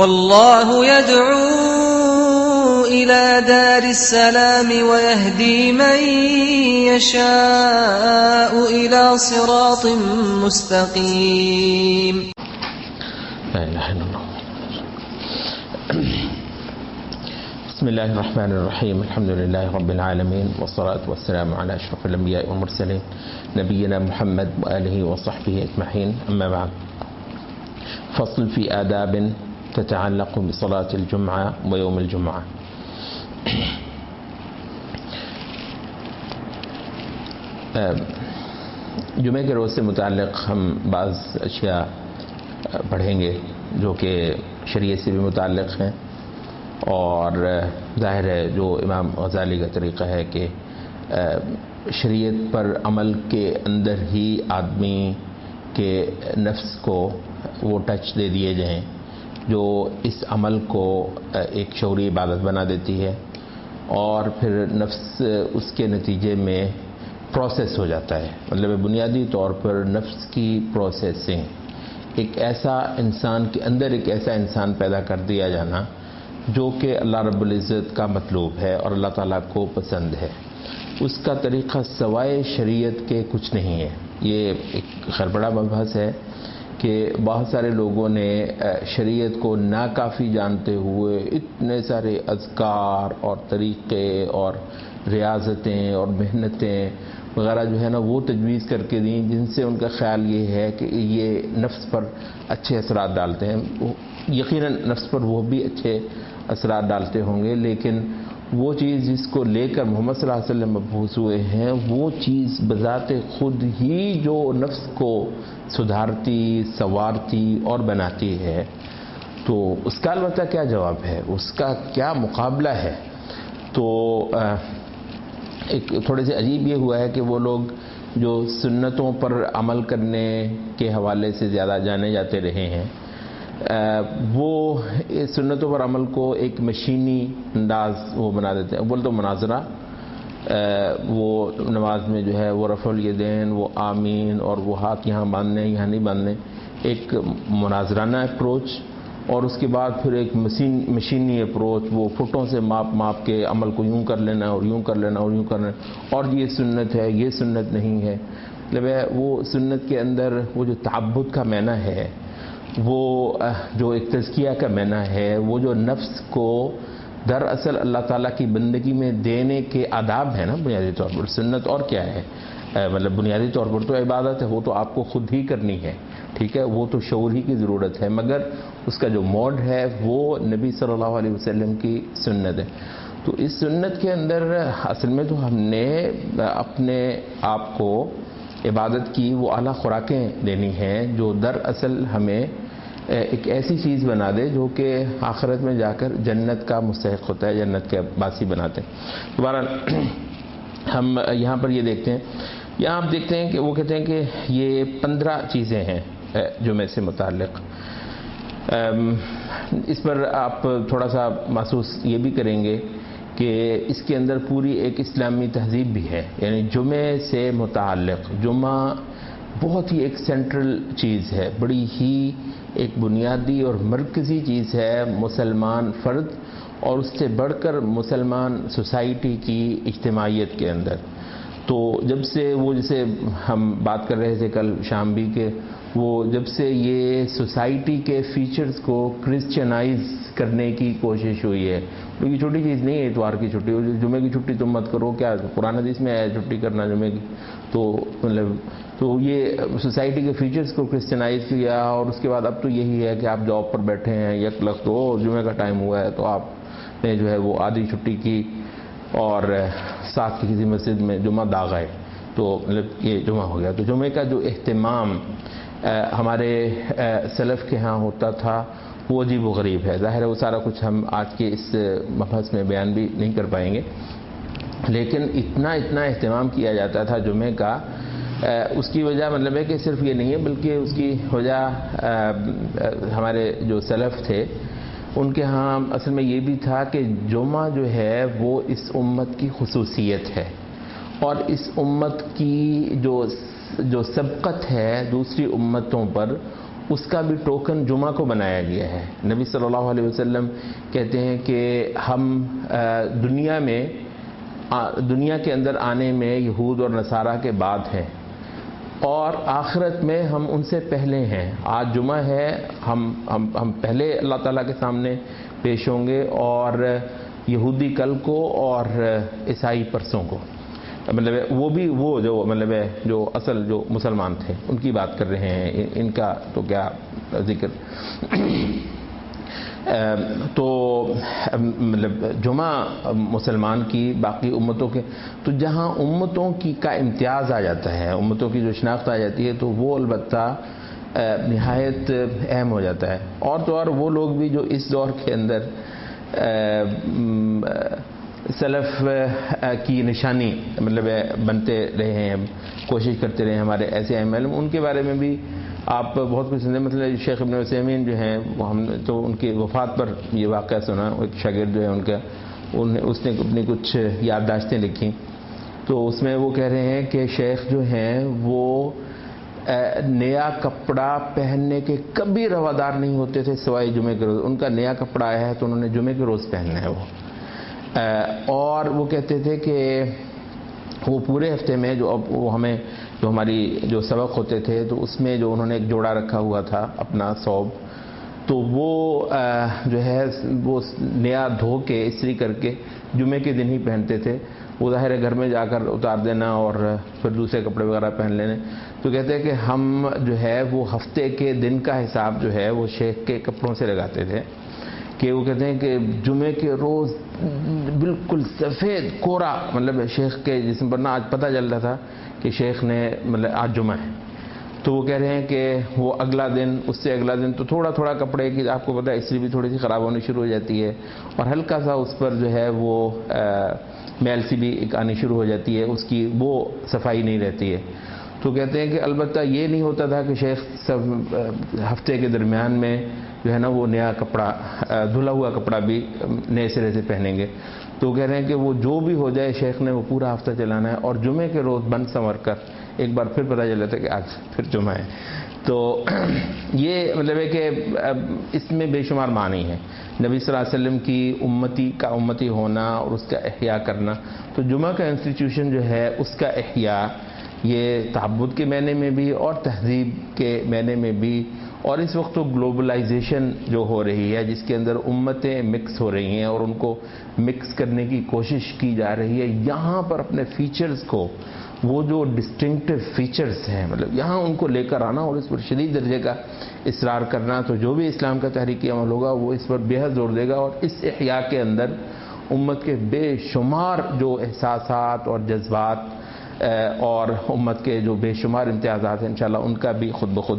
واللہ يدعو إلى دار السلام ويهدي من يشاء إلى صراط مستقيم. لا إله إلا الله. بسم الله الرحمن الرحيم. الحمد لله رب العالمين والصلاة والسلام على أشرف الأنبياء والمرسلين نبينا محمد وآله وصحبه أجمعين. أما بعد، فصل في آداب تتعلق بصلاة الجمعة ويوم الجمعة. جمعے کے روز سے متعلق ہم بعض اشیاء پڑھیں گے جو کہ شریعت سے بھی متعلق ہیں، اور ظاہر ہے جو امام غزالی کا طریقہ ہے کہ شریعت پر عمل کے اندر ہی آدمی کے نفس کو وہ ٹچ دے دیے جائیں جو اس عمل کو ایک شعوری عبادت بنا دیتی ہے، اور پھر نفس اس کے نتیجے میں پروسیس ہو جاتا ہے. مطلب بنیادی طور پر نفس کی پروسیسنگ، ایک ایسا انسان کے اندر ایک ایسا انسان پیدا کر دیا جانا جو کہ اللہ رب العزت کا مطلوب ہے اور اللہ تعالیٰ کو پسند ہے. اس کا طریقہ سوائے شریعت کے کچھ نہیں ہے. یہ ایک خیر بڑا مبحث ہے کہ بہت سارے لوگوں نے شریعت کو ناکافی جانتے ہوئے اتنے سارے اذکار اور طریقے اور ریاضتیں اور محنتیں وغیرہ جو ہے نا وہ تجویز کر کے دیں، جن سے ان کا خیال یہ ہے کہ یہ نفس پر اچھے اثرات ڈالتے ہیں. یقیناً نفس پر وہ بھی اچھے اثرات ڈالتے ہوں گے، لیکن وہ چیز جس کو لے کر محمد صلی اللہ علیہ وسلم مبعوث ہوئے ہیں، وہ چیز بذات خود ہی جو نفس کو سدھارتی، سنوارتی اور بناتی ہے، تو اس کا البتہ کیا جواب ہے، اس کا کیا مقابلہ ہے. تو ایک تھوڑے سے عجیب یہ ہوا ہے کہ وہ لوگ جو سنتوں پر عمل کرنے کے حوالے سے زیادہ جانے جاتے رہے ہیں، وہ سنتوں پر عمل کو ایک مشینی انداز وہ بنا دیتے ہیں. بول تو مناظرہ، وہ نماز میں جو ہے وہ رفع الیدین، وہ آمین، اور وہ ہاتھ یہاں باندھنے یہاں نہیں باندھنے، ایک مناظرانہ اپروچ، اور اس کے بعد پھر ایک مشینی اپروچ، وہ فٹوں سے ماپ کے عمل کو یوں کر لینا اور یوں کر لینا اور یوں کر لینا، اور یہ سنت ہے یہ سنت نہیں ہے. مطلب وہ سنت کے اندر وہ جو تعبد کا معنی ہے، وہ جو ایک تزکیہ کا معنی ہے، وہ جو نفس کو دراصل اللہ تعالیٰ کی بندگی میں دینے کے آداب ہیں نا بنیادی طور پر. سنت اور کیا ہے، مطلب بنیادی طور پر تو عبادت ہے، وہ تو آپ کو خود ہی کرنی ہے، ٹھیک ہے، وہ تو شعور ہی کی ضرورت ہے، مگر اس کا جو موڈ ہے وہ نبی صلی اللہ علیہ وسلم کی سنت ہے. تو اس سنت کے اندر اصل میں تو ہم نے اپنے آپ کو عبادت کی وہ اعلیٰ خوراکیں دینی ہیں جو دراصل ہمیں ایک ایسی چیز بنا دے جو کہ آخرت میں جا کر جنت کا مستحق ہوتا ہے، جنت کے باسی بناتے ہیں. دوبارہ ہم یہاں پر یہ دیکھتے ہیں، یہاں آپ دیکھتے ہیں کہ وہ کہتے ہیں کہ یہ 15 چیزیں ہیں جمعے سے متعلق. اس پر آپ تھوڑا سا محسوس یہ بھی کریں گے کہ اس کے اندر پوری ایک اسلامی تہذیب بھی ہے. یعنی جمعے سے متعلق جمعہ بہت ہی ایک سینٹرل چیز ہے، بڑی ہی ایک بنیادی اور مرکزی چیز ہے مسلمان فرد اور اس سے بڑھ کر مسلمان سوسائٹی کی اجتماعیت کے اندر. تو جب سے وہ جسے ہم بات کر رہے تھے کل شام بھی کہ وہ جب سے یہ سوسائٹی کے فیچرز کو کرسچنائز کرنے کی کوشش ہوئی ہے. یہ چھوٹی چیز نہیں ہے اتوار کی چھٹی، جمعے کی چھٹی تم مت کرو، کیا قرآن حدیث میں ہے چھٹی کرنا جمعے کی؟ تو مطلب تو یہ سوسائٹی کے فیچرز کو کرسچنائز کیا، اور اس کے بعد اب تو یہی ہے کہ آپ جاب پر بیٹھے ہیں، یک لخت تو جمعے کا ٹائم ہوا ہے تو آپ نے جو ہے وہ آدھی چھٹی کی اور ساتھ کی کسی مسجد میں جمعہ داغ آئے تو مطلب یہ جمعہ ہو گیا. تو جمعے کا جو اہتمام ہمارے سلف کے ہاں ہوتا تھا وہ عجیب و غریب ہے. ظاہر ہے وہ سارا کچھ ہم آج کے اس مبحث میں بیان بھی نہیں کر پائیں گے، لیکن اتنا اہتمام کیا جاتا تھا جمعے کا. اس کی وجہ مطلب ہے کہ صرف یہ نہیں ہے بلکہ اس کی وجہ ہمارے جو سلف تھے ان کے ہاں اصل میں یہ بھی تھا کہ جمعہ جو ہے وہ اس امت کی خصوصیت ہے، اور اس امت کی جو سبقت ہے دوسری امتوں پر اس کا بھی ٹوکن جمعہ کو بنایا گیا ہے۔ نبی صلی اللہ علیہ وسلم کہتے ہیں کہ ہم دنیا کے اندر آنے میں یہود اور نصارہ کے بعد ہیں، اور آخرت میں ہم ان سے پہلے ہیں۔ آج جمعہ ہے، ہم پہلے اللہ تعالیٰ کے سامنے پیش ہوں گے، اور یہودی کل کو اور عیسائی پرسوں کو۔ مطلب وہ جو اصل جو مسلمان تھے ان کی بات کر رہے ہیں، ان کا تو کیا ذکر۔ تو مطلب جمعہ مسلمان کی باقی امتوں کے، تو جہاں امتوں کا امتیاز آ جاتا ہے، امتوں کی جو شناخت آ جاتی ہے، تو وہ البتہ نہایت اہم ہو جاتا ہے۔ اور تو اور وہ لوگ بھی جو اس دور کے اندر سلف کی نشانی مطلب بنتے رہے ہیں، کوشش کرتے رہے ہیں، ہمارے ایسے اہم علم، ان کے بارے میں بھی آپ بہت کچھ سنتے ہیں۔ مطلب شیخ ابن عثیمین جو ہیں، ہم تو ان کی وفات پر یہ واقعہ سنا، ایک شاگرد جو ہے ان کا، اس نے اپنی کچھ یادداشتیں لکھی، تو اس میں وہ کہہ رہے ہیں کہ شیخ جو ہیں وہ نیا کپڑا پہننے کے کبھی روادار نہیں ہوتے تھے سوائے جمعے کے روز۔ ان کا نیا کپڑا آیا ہے تو انہوں نے جمعے کے روز پہننا ہے وہ۔ اور وہ کہتے تھے کہ وہ پورے ہفتے میں جو ہماری جو سبق ہوتے تھے، تو اس میں جو انہوں نے ایک جوڑا رکھا ہوا تھا اپنا ثوب، تو وہ جو ہے وہ نیا دھو کے استری کر کے جمعے کے دن ہی پہنتے تھے۔ وہ ظاہر ہے گھر میں جا کر اتار دینا اور پھر دوسرے کپڑے وغیرہ پہن لینے۔ تو کہتے ہیں کہ ہم جو ہے وہ ہفتے کے دن کا حساب جو ہے وہ شیخ کے کپڑوں سے لگاتے تھے، کہ وہ کہتے ہیں کہ جمعے کے روز بالکل سفید کورا، مطلب شیخ کے جسم پر نہ آج پتہ چل رہا تھا کہ شیخ نے مطلب آج جمعہ ہے۔ تو وہ کہہ رہے ہیں کہ وہ اگلا دن، اس سے اگلا دن تو تھوڑا تھوڑا کپڑے کی، آپ کو پتہ ہے استری بھی تھوڑی سی خراب ہونی شروع ہو جاتی ہے، اور ہلکا سا اس پر جو ہے وہ میل سی بھی آنی شروع ہو جاتی ہے، اس کی وہ صفائی نہیں رہتی ہے۔ تو کہتے ہیں کہ البتہ یہ نہیں ہوتا تھا کہ شیخ سب ہفتے کے درمیان میں جو ہے نا وہ نیا کپڑا، دھلا ہوا کپڑا بھی نئے سرے سے پہنیں گے۔ تو کہہ رہے ہیں کہ وہ جو بھی ہو جائے شیخ نے وہ پورا ہفتہ چلانا ہے، اور جمعے کے روز بند سنور کر ایک بار پھر پتہ چل جاتا ہے کہ آج پھر جمعہ ہے۔ تو یہ مطلب ہے کہ اس میں بے شمار معنی ہے نبی صلی اللہ علیہ وسلم کی امتی ہونا اور اس کا احیاء کرنا۔ تو جمعہ کا انسٹیٹیوشن جو ہے اس کا احیاء، یہ تعبد کے معنی میں بھی اور تہذیب کے معنی میں بھی، اور اس وقت تو گلوبلائزیشن جو ہو رہی ہے جس کے اندر امتیں مکس ہو رہی ہیں اور ان کو مکس کرنے کی کوشش کی جا رہی ہے، یہاں پر اپنے فیچرز کو، وہ جو ڈسٹنکٹیو فیچرز ہیں، مطلب یہاں ان کو لے کر آنا اور اس پر شدید درجے کا اصرار کرنا۔ تو جو بھی اسلام کا تحریکی عمل ہوگا وہ اس پر بے حد زور دے گا، اور اس احیاء کے اندر امت کے بے شمار جو احساسات اور جذبات اور امت کے جو بے شمار امتیازات ہیں انشاءاللہ ان کا بھی خود بخود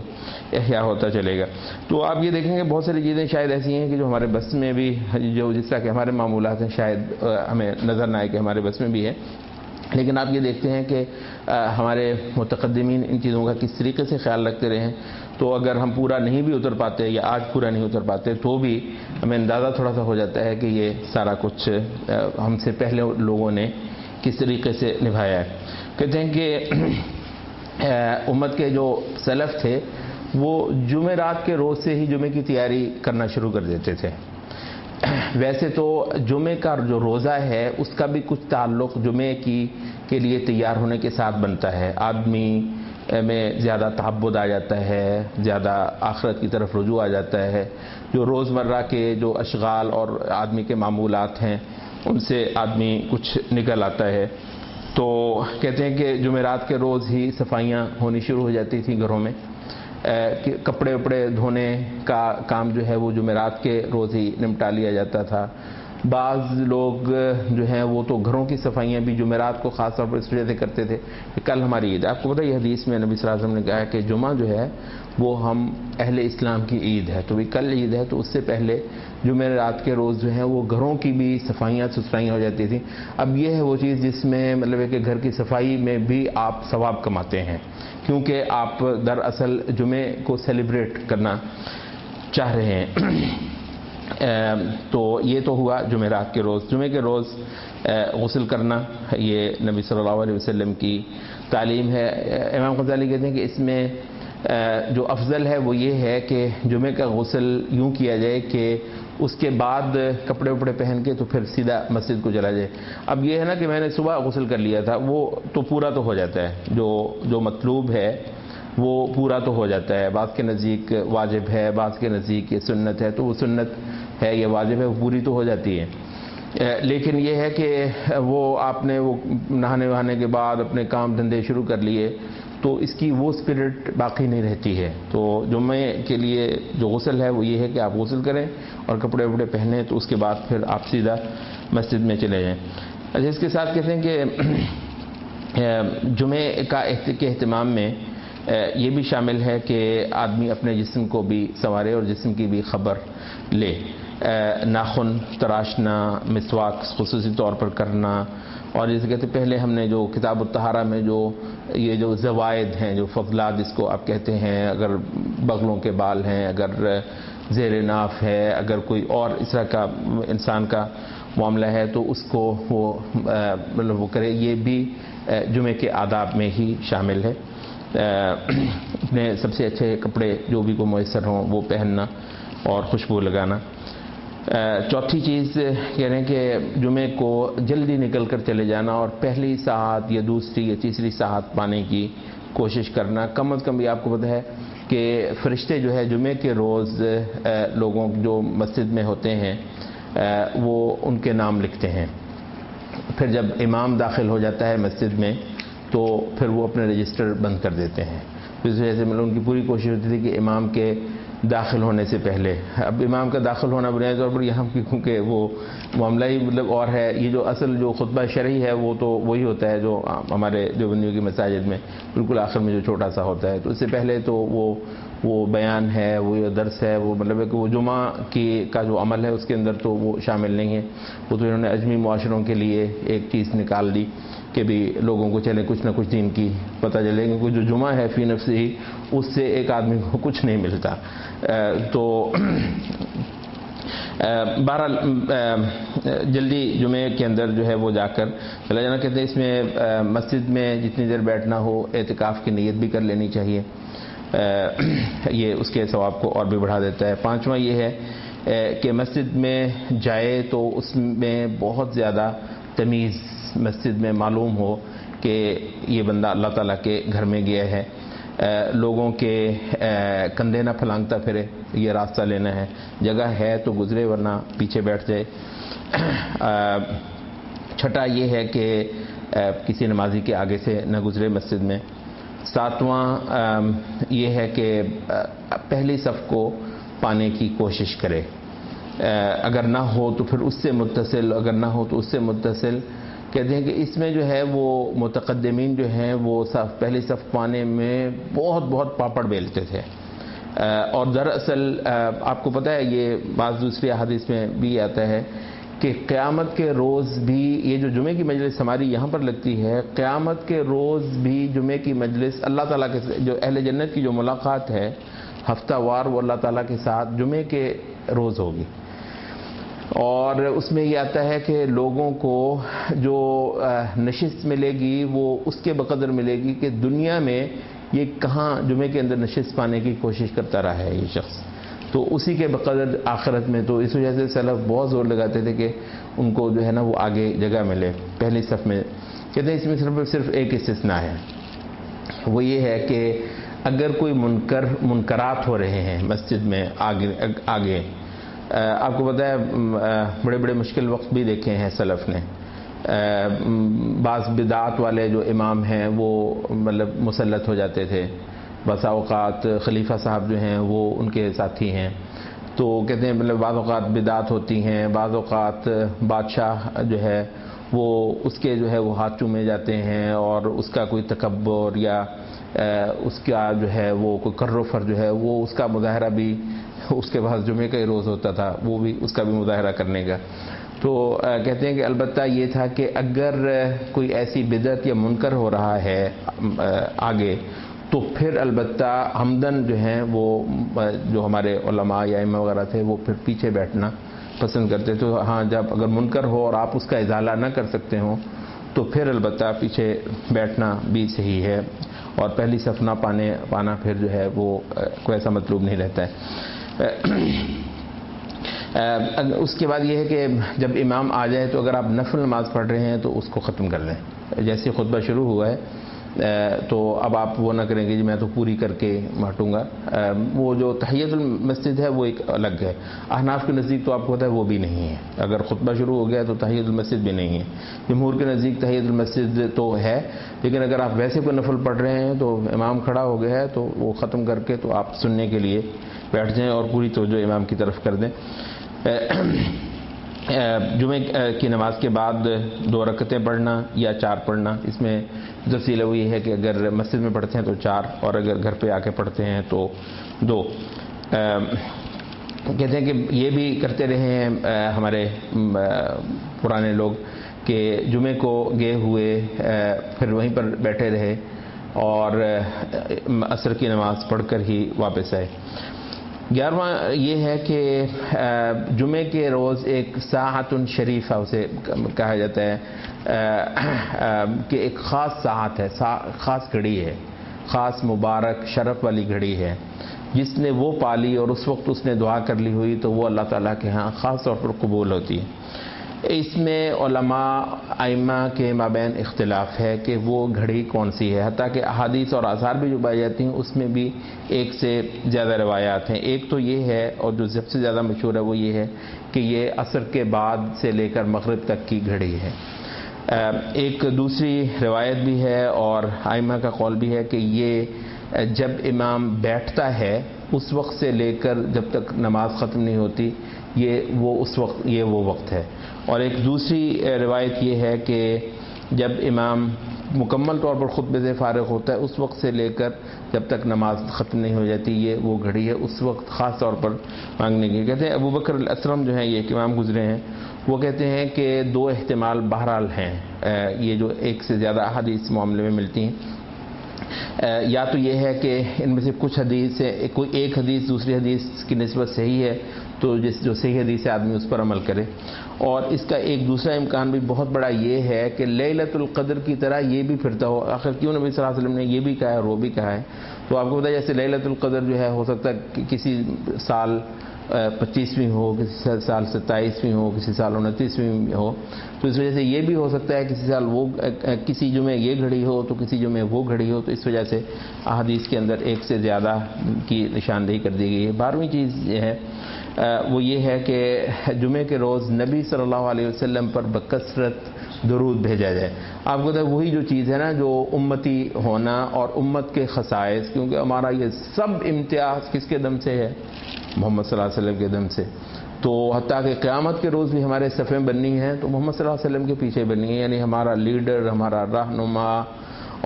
احیاء ہوتا چلے گا۔ تو آپ یہ دیکھیں گے بہت ساری چیزیں شاید ایسی ہیں کہ جو ہمارے بس میں بھی، جو جس طرح کہ ہمارے معمولات ہیں شاید ہمیں نظر نہ آئے کہ ہمارے بس میں بھی ہے، لیکن آپ یہ دیکھتے ہیں کہ ہمارے متقدمین ان چیزوں کا کس طریقے سے خیال رکھتے رہے ہیں۔ تو اگر ہم پورا نہیں بھی اتر پاتے یا آج پورا نہیں اتر پاتے تو بھی ہمیں اندازہ تھوڑا سا ہو جاتا ہے کہ یہ سارا کچھ ہم سے پہلے لوگوں نے کس طریقے سے نبھایا ہے۔ کہتے ہیں کہ امت کے جو سلف تھے وہ جمعرات کے روز سے ہی جمعے کی تیاری کرنا شروع کر دیتے تھے۔ ویسے تو جمعے کا جو روزہ ہے اس کا بھی کچھ تعلق جمعے کے لیے تیار ہونے کے ساتھ بنتا ہے۔ آدمی میں زیادہ تعبد آ جاتا ہے، زیادہ آخرت کی طرف رجوع آ جاتا ہے، جو روزمرہ کے جو اشغال اور آدمی کے معمولات ہیں ان سے آدمی کچھ نکل آتا ہے۔ تو کہتے ہیں کہ جمعرات کے روز ہی صفائیاں ہونی شروع ہو جاتی تھیں گھروں میں، کہ کپڑے وپڑے دھونے کا کام جو ہے وہ جمعرات کے روز ہی نمٹا لیا جاتا تھا۔ بعض لوگ جو ہیں وہ تو گھروں کی صفائیاں بھی جمعرات کو خاص طور پر اس وجہ سے کرتے تھے کہ کل ہماری عید ہے۔ آپ کو پتہ ہے یہ حدیث میں نبی صلی اللہ علیہ وسلم نے کہا ہے کہ جمعہ جو ہے وہ ہم اہل اسلام کی عید ہے، تو بھی کل عید ہے، تو اس سے پہلے جمعرات کے روز جو ہیں وہ گھروں کی بھی صفائیاں ستھرائیاں ہو جاتی تھیں۔ اب یہ ہے وہ چیز جس میں مطلب ہے کہ گھر کی صفائی میں بھی آپ ثواب کماتے ہیں، کیونکہ آپ دراصل جمعے کو سیلیبریٹ کرنا چاہ رہے ہیں۔ تو یہ تو ہوا جمعرات کے روز۔ جمعے کے روز غسل کرنا یہ نبی صلی اللہ علیہ وسلم کی تعلیم ہے۔ امام غزالی کہتے ہیں کہ اس میں جو افضل ہے وہ یہ ہے کہ جمعے کا غسل یوں کیا جائے کہ اس کے بعد کپڑے وپڑے پہن کے تو پھر سیدھا مسجد کو چلا جائے. اب یہ ہے نا کہ میں نے صبح غسل کر لیا تھا، وہ تو پورا تو ہو جاتا ہے، جو مطلوب ہے وہ پورا تو ہو جاتا ہے. بعض کے نزدیک واجب ہے، بعض کے نزدیک یہ سنت ہے، تو وہ سنت ہے یہ واجب ہے، وہ پوری تو ہو جاتی ہے. لیکن یہ ہے کہ وہ آپ نے وہ نہانے وہانے کے بعد اپنے کام دھندے شروع کر لیے تو اس کی وہ اسپرٹ باقی نہیں رہتی ہے. تو جمعے کے لیے جو غسل ہے وہ یہ ہے کہ آپ غسل کریں اور کپڑے وپڑے پہنیں، تو اس کے بعد پھر آپ سیدھا مسجد میں چلے جائیں. اچھا، اس کے ساتھ کہتے ہیں کہ جمعے کے اہتمام میں یہ بھی شامل ہے کہ آدمی اپنے جسم کو بھی سنوارے اور جسم کی بھی خبر لے. ناخن تراشنا، مسواک خصوصی طور پر کرنا، اور جیسے کہتے پہلے ہم نے جو کتاب الطہارہ میں یہ جو زوائد ہیں، جو فضلات جس کو آپ کہتے ہیں، اگر بغلوں کے بال ہیں، اگر زیر ناف ہے، اگر کوئی اور اس طرح کا انسان کا معاملہ ہے تو اس کو وہ کرے. یہ بھی جمعے کے آداب میں ہی شامل ہے. اپنے سب سے اچھے کپڑے جو بھی کو میسر ہوں وہ پہننا اور خوشبو لگانا. چوتھی چیز کہہ رہے ہیں کہ جمعے کو جلدی نکل کر چلے جانا اور پہلی ساعت یا دوسری یا تیسری ساعت پانے کی کوشش کرنا. کم از کم بھی آپ کو پتہ ہے کہ فرشتے جو ہے جمعے کے روز لوگوں جو مسجد میں ہوتے ہیں وہ ان کے نام لکھتے ہیں. پھر جب امام داخل ہو جاتا ہے مسجد میں تو پھر وہ اپنے رجسٹر بند کر دیتے ہیں. اس وجہ سے ان کی پوری کوشش ہوتی تھی کہ امام کے داخل ہونے سے پہلے، اب امام کا داخل ہونا بنیادی طور پر یہاں کیونکہ وہ معاملہ ہی اور ہے. یہ جو اصل جو خطبہ شرعی ہے وہ تو وہی ہوتا ہے جو ہمارے دیوبندیوں کی مساجد میں بالکل آخر میں جو چھوٹا سا ہوتا ہے. تو اس سے پہلے تو وہ بیان ہے، وہ درس ہے، وہ مطلب ہے کہ وہ جمعہ کا جو عمل ہے اس کے اندر تو وہ شامل نہیں ہے. وہ تو انہوں نے اجمی معاشروں کے لیے ایک چیز نکال دی کہ بھی لوگوں کو چلے کچھ نہ کچھ دین کی پتہ چلے، کیونکہ جو جمعہ ہے فی نفس ہی اس سے ایک آدمی کو کچھ نہیں ملتا. تو بہرحال جلدی جمعے کے اندر جو ہے وہ جا کر چلا جانا. کہتے ہیں اس میں مسجد میں جتنی دیر بیٹھنا ہو اعتکاف کی نیت بھی کر لینی چاہیے، یہ اس کے ثواب کو اور بھی بڑھا دیتا ہے. پانچواں یہ ہے کہ مسجد میں جائے تو اس میں بہت زیادہ تمیز مسجد میں معلوم ہو کہ یہ بندہ اللہ تعالیٰ کے گھر میں گیا ہے. لوگوں کے کندھے نہ پھلانگتا پھرے، یہ راستہ لینا ہے، جگہ ہے تو گزرے ورنہ پیچھے بیٹھ جائے. چھٹا یہ ہے کہ کسی نمازی کے آگے سے نہ گزرے مسجد میں. ساتواں یہ ہے کہ پہلی صف کو پانے کی کوشش کرے، اگر نہ ہو تو پھر اس سے متصل، اگر نہ ہو تو اس سے متصل. کہتے ہیں کہ اس میں جو ہے وہ متقدمین جو ہیں وہ پہلی صف پانے میں بہت بہت پاپڑ بیلتے تھے. اور دراصل آپ کو پتہ ہے یہ بعض دوسری احادیث میں بھی آتا ہے کہ قیامت کے روز بھی یہ جو جمعے کی مجلس ہماری یہاں پر لگتی ہے، قیامت کے روز بھی جمعے کی مجلس اللہ تعالیٰ کے جو اہل جنت کی جو ملاقات ہے ہفتہ وار وہ اللہ تعالیٰ کے ساتھ جمعے کے روز ہوگی. اور اس میں یہ آتا ہے کہ لوگوں کو جو نشست ملے گی وہ اس کے بقدر ملے گی کہ دنیا میں یہ کہاں جمعے کے اندر نشست پانے کی کوشش کرتا رہا ہے یہ شخص، تو اسی کے بقدر آخرت میں. تو اس وجہ سے سلف بہت زور لگاتے تھے کہ ان کو جو ہے نا وہ آگے جگہ ملے پہلی صف میں. کہتے ہیں اس میں صرف ایک استثناء ہے، وہ یہ ہے کہ اگر کوئی منکرات ہو رہے ہیں مسجد میں آگے آپ کو پتہ ہے بڑے بڑے مشکل وقت بھی دیکھے ہیں سلف نے. بعض بدعات والے جو امام ہیں وہ مطلب مسلط ہو جاتے تھے، بسا اوقات خلیفہ صاحب جو ہیں وہ ان کے ساتھی ہیں. تو کہتے ہیں مطلب بعض اوقات بدعات ہوتی ہیں، بعض اوقات بادشاہ جو ہے وہ اس کے جو ہے وہ ہاتھ چومے جاتے ہیں اور اس کا کوئی تکبر یا اس کا جو ہے وہ کوئی کرفر جو ہے وہ اس کا مظاہرہ بھی اس کے بعد جمعے کا ہی روز ہوتا تھا، وہ بھی اس کا بھی مظاہرہ کرنے کا. تو کہتے ہیں کہ البتہ یہ تھا کہ اگر کوئی ایسی بدعت یا منکر ہو رہا ہے آگے تو پھر البتہ ہمدن جو ہیں وہ جو ہمارے علماء یا ائمہ وغیرہ تھے وہ پھر پیچھے بیٹھنا پسند کرتے. تو ہاں جب اگر منکر ہو اور آپ اس کا ازالہ نہ کر سکتے ہوں تو پھر البتہ پیچھے بیٹھنا بھی صحیح ہے. اور پہلی صف نہ پانا پھر جو ہے وہ کوئی ایسا مطلوب نہیں رہتا ہے۔ اس کے بعد یہ ہے کہ جب امام آ جائے تو اگر آپ نفل نماز پڑھ رہے ہیں تو اس کو ختم کر لیں۔ جیسے خطبہ شروع ہوا ہے تو اب آپ وہ نہ کریں گے جی میں تو پوری کر کے ہٹوں گا۔ وہ جو تحیۃ المسجد ہے وہ ایک الگ ہے، احناف کے نزدیک تو آپ کو پتہ ہے وہ بھی نہیں ہے، اگر خطبہ شروع ہو گیا تو تحیۃ المسجد بھی نہیں ہے۔ جمہور کے نزدیک تحیۃ المسجد تو ہے، لیکن اگر آپ ویسے کوئی نفل پڑھ رہے ہیں تو امام کھڑا ہو گیا ہے تو وہ ختم کر کے تو آپ سننے کے لیے بیٹھ جائیں اور پوری توجہ امام کی طرف کر دیں۔ جمعے کی نماز کے بعد 2 رکعتیں پڑھنا یا 4 پڑھنا، اس میں تفصیل وہ یہ ہے کہ اگر مسجد میں پڑھتے ہیں تو 4 اور اگر گھر پہ آ کے پڑھتے ہیں تو 2۔ کہتے ہیں کہ یہ بھی کرتے رہے ہیں ہمارے پرانے لوگ کہ جمعے کو گئے ہوئے پھر وہیں پر بیٹھے رہے اور عصر کی نماز پڑھ کر ہی واپس آئے۔ 11واں یہ ہے کہ جمعے کے روز ایک ساعۃ شریفہ اسے کہا جاتا ہے کہ ایک خاص ساعت ہے، خاص گھڑی ہے، خاص مبارک شرف والی گھڑی ہے، جس نے وہ پالی اور اس وقت اس نے دعا کر لی ہوئی تو وہ اللہ تعالیٰ کے ہاں خاص طور پر قبول ہوتی ہے۔ اس میں علماء ائمہ کے مابین اختلاف ہے کہ وہ گھڑی کون سی ہے، حتیٰ کہ احادیث اور آثار بھی جو پائی جاتی ہیں اس میں بھی ایک سے زیادہ روایات ہیں۔ ایک تو یہ ہے اور جو سب سے زیادہ مشہور ہے وہ یہ ہے کہ یہ عصر کے بعد سے لے کر مغرب تک کی گھڑی ہے۔ ایک دوسری روایت بھی ہے اور ائمہ کا قول بھی ہے کہ یہ جب امام بیٹھتا ہے اس وقت سے لے کر جب تک نماز ختم نہیں ہوتی یہ وہ وقت ہے۔ اور ایک دوسری روایت یہ ہے کہ جب امام مکمل طور پر خطبے سے فارغ ہوتا ہے اس وقت سے لے کر جب تک نماز ختم نہیں ہو جاتی یہ وہ گھڑی ہے، اس وقت خاص طور پر مانگنے کی۔ کہتے ہیں ابو بکر الاسرم جو ہیں یہ ایک امام گزرے ہیں، وہ کہتے ہیں کہ 2 احتمال بہرحال ہیں، یہ جو ایک سے زیادہ احادیث اس معاملے میں ملتی ہیں۔ یا تو یہ ہے کہ ان میں سے کچھ حدیث سے کوئی ایک حدیث دوسری حدیث کی نسبت صحیح ہے تو جو صحیح حدیث ہے آدمی اس پر عمل کرے، اور اس کا ایک دوسرا امکان بھی بہت بڑا یہ ہے کہ لیلۃ القدر کی طرح یہ بھی پھرتا ہو۔ آخر کیوں نبی صلی اللہ علیہ وسلم نے یہ بھی کہا ہے اور وہ بھی کہا ہے، تو آپ کو پتہ ہے جیسے لیلۃ القدر جو ہے ہو سکتا ہے کہ کسی سال 25ویں ہو، کسی سال 27ویں ہو، کسی سال 29ویں ہو، تو اس وجہ سے یہ بھی ہو سکتا ہے کسی سال وہ کسی جمعے یہ گھڑی ہو تو کسی جمعے وہ گھڑی ہو، تو اس وجہ سے احادیث کے اندر ایک سے زیادہ کی نشاندہی کر دی گئی ہے۔ 12ویں چیز یہ ہے وہ یہ ہے کہ جمعے کے روز نبی صلی اللہ علیہ وسلم پر بکثرت درود بھیجا جائے۔ آپ کو تو وہی جو چیز ہے نا جو امتی ہونا اور امت کے خصائص، کیونکہ ہمارا یہ سب امتیاز کس کے دم سے ہے؟ محمد صلی اللہ علیہ وسلم کے دم سے، تو حتیٰ کہ قیامت کے روز بھی ہمارے صفیں بننی ہیں تو محمد صلی اللہ علیہ وسلم کے پیچھے بننی ہے، یعنی ہمارا لیڈر، ہمارا رہنما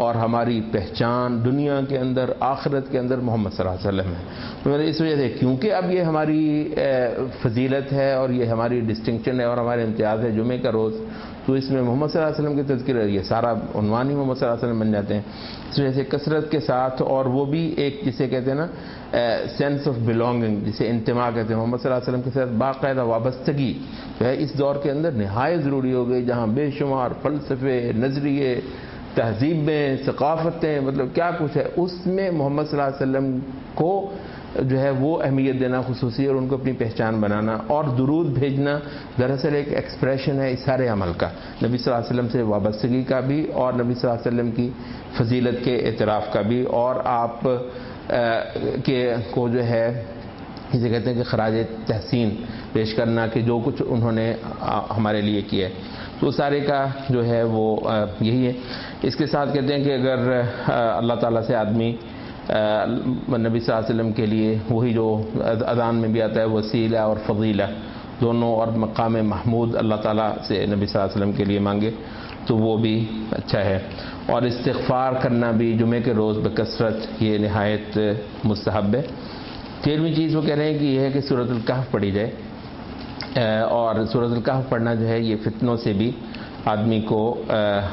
اور ہماری پہچان دنیا کے اندر آخرت کے اندر محمد صلی اللہ علیہ وسلم ہے۔ تو اس وجہ سے کیونکہ اب یہ ہماری فضیلت ہے اور یہ ہماری ڈسٹنکشن ہے اور ہمارے امتیاز ہے جمعے کا روز، تو اس میں محمد صلی اللہ علیہ وسلم کے تذکرہ یہ سارا عنوان ہی محمد صلی اللہ علیہ وسلم بن جاتے ہیں۔ اس وجہ سے کثرت کے ساتھ، اور وہ بھی ایک جسے کہتے ہیں نا سینس آف بلانگنگ، جسے انتماء کہتے ہیں، محمد صلی اللہ علیہ وسلم کے ساتھ باقاعدہ وابستگی جو ہے اس دور کے اندر نہایت ضروری ہو گئی، جہاں بے شمار فلسفے، نظریے، تہذیبیں، ثقافتیں، مطلب کیا کچھ ہے، اس میں محمد صلی اللہ علیہ وسلم کو جو ہے وہ اہمیت دینا خصوصی اور ان کو اپنی پہچان بنانا، اور درود بھیجنا دراصل ایک ایکسپریشن ہے اس سارے عمل کا، نبی صلی اللہ علیہ وسلم سے وابستگی کا بھی اور نبی صلی اللہ علیہ وسلم کی فضیلت کے اعتراف کا بھی، اور آپ کو جو ہے جسے کہتے ہیں کہ خراج تحسین پیش کرنا کہ جو کچھ انہوں نے ہمارے لیے کیا ہے، تو سارے کا جو ہے وہ یہی ہے۔ اس کے ساتھ کہتے ہیں کہ اگر اللہ تعالیٰ سے آدمی نبی صلی اللہ علیہ وسلم کے لیے وہی جو اذان میں بھی آتا ہے وسیلہ اور فضیلہ دونوں، اور مقام محمود اللہ تعالیٰ سے نبی صلی اللہ علیہ وسلم کے لیے مانگے تو وہ بھی اچھا ہے، اور استغفار کرنا بھی جمعے کے روز بکثرت یہ نہایت مستحب ہے۔ 13ویں چیز وہ کہہ رہے ہیں کہ یہ ہے کہ سورۃ الکہف پڑھی جائے، اور سورۃ الکہف پڑھنا جو ہے یہ فتنوں سے بھی آدمی کو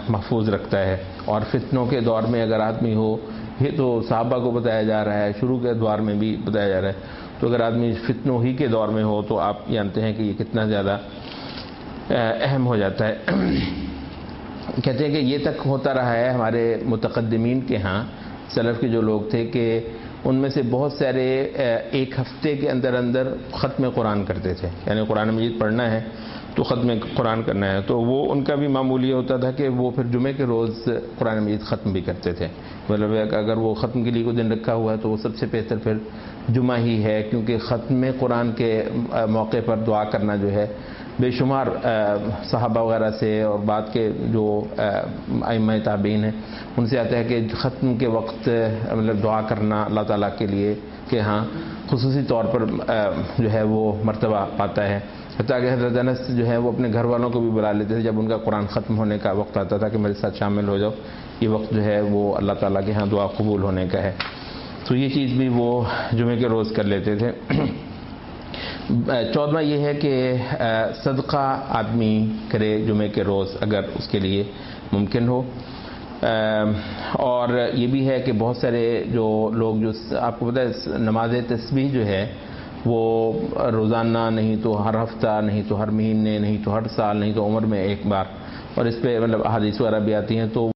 محفوظ رکھتا ہے، اور فتنوں کے دور میں اگر آدمی ہو، یہ تو صحابہ کو بتایا جا رہا ہے، شروع کے دور میں بھی بتایا جا رہا ہے، تو اگر آدمی فتنوں ہی کے دور میں ہو تو آپ جانتے ہیں کہ یہ کتنا زیادہ اہم ہو جاتا ہے۔ کہتے ہیں کہ یہ تک ہوتا رہا ہے ہمارے متقدمین کے ہاں سلف کے جو لوگ تھے کہ ان میں سے بہت سارے ایک ہفتے کے اندر اندر ختم قرآن کرتے تھے، یعنی قرآن مجید پڑھنا ہے تو ختم قرآن کرنا ہے، تو وہ ان کا بھی معمول یہ ہوتا تھا کہ وہ پھر جمعے کے روز قرآن مجید ختم بھی کرتے تھے. مطلب اگر وہ ختم کے لیے کوئی دن رکھا ہوا ہے تو وہ سب سے بہتر پھر جمعہ ہی ہے، کیونکہ ختم قرآن کے موقع پر دعا کرنا جو ہے بے شمار صحابہ وغیرہ سے اور بعد کے جو ائمہ تابعین ہیں ان سے آتا ہے کہ ختم کے وقت مطلب دعا کرنا اللہ تعالیٰ کے لیے کہ ہاں خصوصی طور پر جو ہے وہ مرتبہ پاتا ہے. حتیٰ کہ حضرت انس جو ہے وہ اپنے گھر والوں کو بھی بلا لیتے تھے جب ان کا قرآن ختم ہونے کا وقت آتا تھا کہ میرے ساتھ شامل ہو جاؤ، یہ وقت جو ہے وہ اللہ تعالیٰ کے ہاں دعا قبول ہونے کا ہے. تو یہ چیز بھی وہ جمعے کے روز کر لیتے تھے. 14واں یہ ہے کہ صدقہ آدمی کرے جمعے کے روز اگر اس کے لیے ممکن ہو. اور یہ بھی ہے کہ بہت سارے جو لوگ جو آپ کو پتہ ہے نماز تسبیح جو ہے وہ روزانہ نہیں تو ہر ہفتہ نہیں تو ہر مہینے نہیں تو ہر سال نہیں تو عمر میں ایک بار، اور اس پہ مطلب احادیث وغیرہ بھی آتی ہیں، تو